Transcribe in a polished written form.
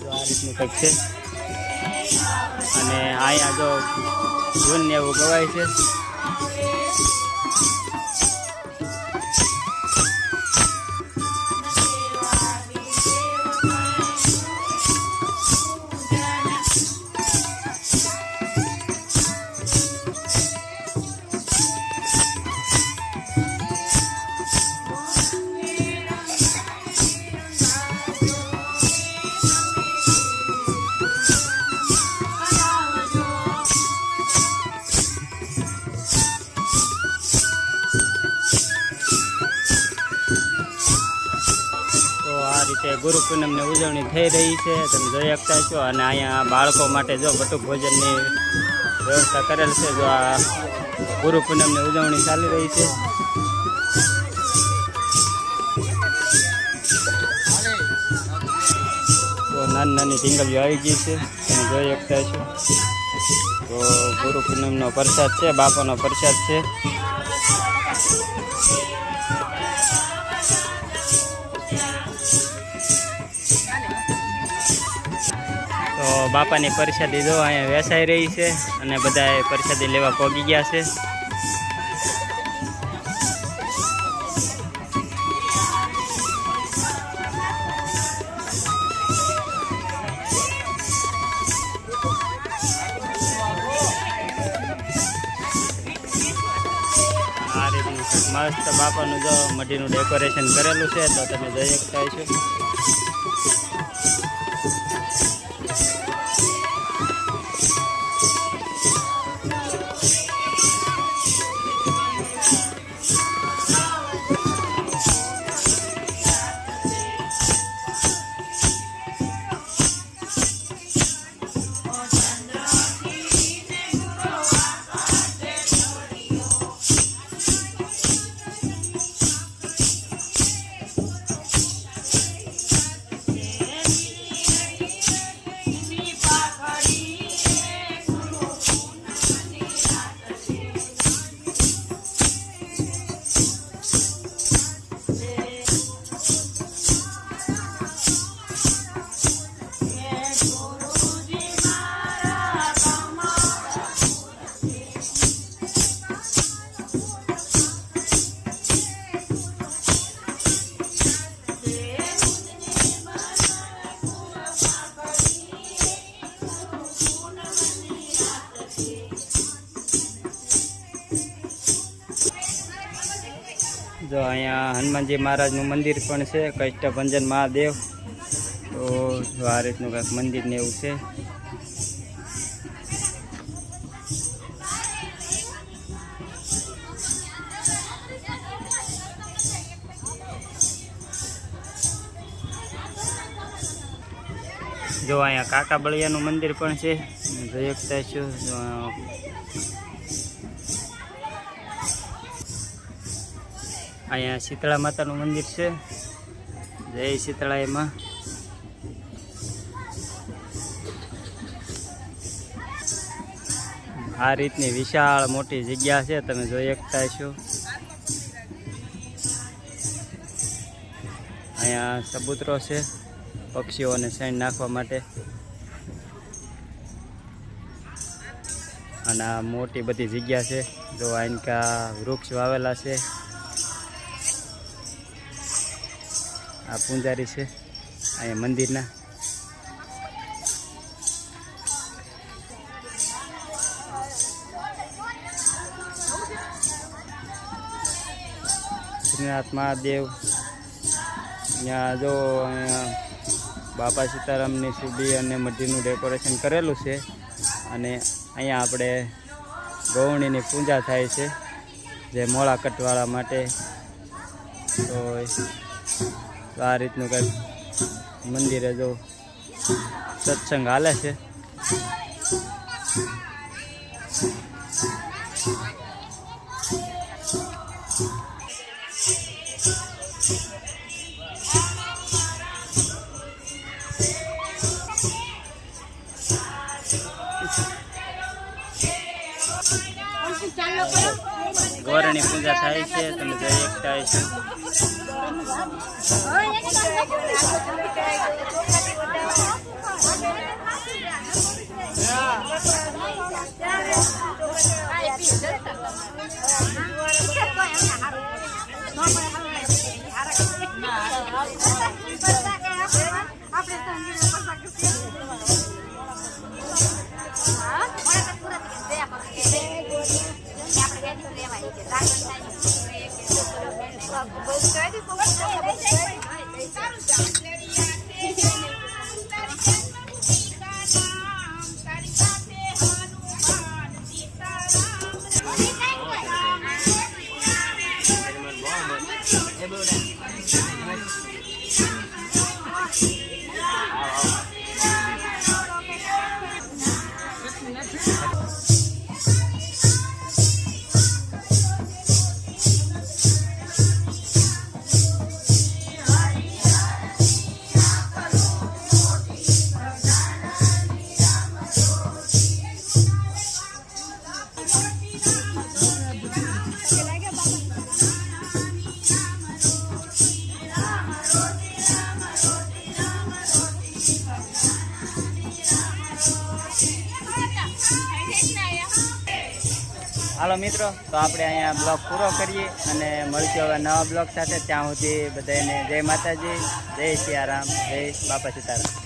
જો આ રીતનું કંઈક છે અને અહીંયા જો ધૂન ને એવું ગવાય છે. ગુરુ પૂનમની ઉજવણી થઈ રહી છે, તમે જોઈ શકતા છો. અને અહીંયા બાળકો માટે જો બટુક ભોજનની વ્યવસ્થા કરેલ છે. જો આ ગુરુ પૂનમની ઉજવણી ચાલી રહી છે. તો નાની નાની ઢીંગલીઓ આવી ગઈ છે, તમે જોઈ શકતા છો. તો ગુરુ પૂનમનો પ્રસાદ છે, બાપાનો પ્રસાદ છે. તો બાપાની પ્રસાદી જો અહીંયા વેચાઈ રહી છે અને બધા પ્રસાદી લેવા પહોંચી ગયા છે. આ રીતનું મસ્ત બાપાનું જો મઢીનું ડેકોરેશન કરેલું છે, તો તમે જોઈ શકતા છો. જો અહીંયા હનુમાનજી મહારાજનું મંદિર પણ છે, કષ્ટભંજન મહાદેવ. તો જો આ રીતનું કંઈક મંદિર ને એવું છે. જો અહીંયા કાકા બળિયાનું મંદિર પણ છે, જોઈ શકતા છો. અહીંયા શીતળા માતાનું મંદિર છે, જય શીતળાઈમાં. આ રીતની વિશાળ મોટી જગ્યા છે, તમે જોઈ શકતા છો. અહીંયા ચબૂતરો છે પક્ષીઓને શેણ નાખવા માટે. અને આ મોટી બધી જગ્યા છે. જો આનકા વૃક્ષ વાવેલા છે. આ પૂંજારી છે અહીંયા મંદિરના. શ્રીનાથ મહાદેવ. અહીંયા જો અહીંયા બાપા સીતારામની સીડી અને મઢીનું ડેકોરેશન કરેલું છે. અને અહીંયા આપણે ગૌણીની પૂજા થાય છે, જે મોળા કટવાળા માટે. તો આ રીતનું કંઈક મંદિરે જો સત્સંગ હાલે છે. ગોરની પૂજા થાય છે, તમે જોઈ શકતા છો. હાલો મિત્રો, તો આપણે અહીંયા બ્લોગ પૂરો કરીએ અને મળશું હવે નવા બ્લોગ સાથે. ત્યાં સુધી બધાને જય માતાજી, જય સિયારામ, જય બાપા સીતારામ.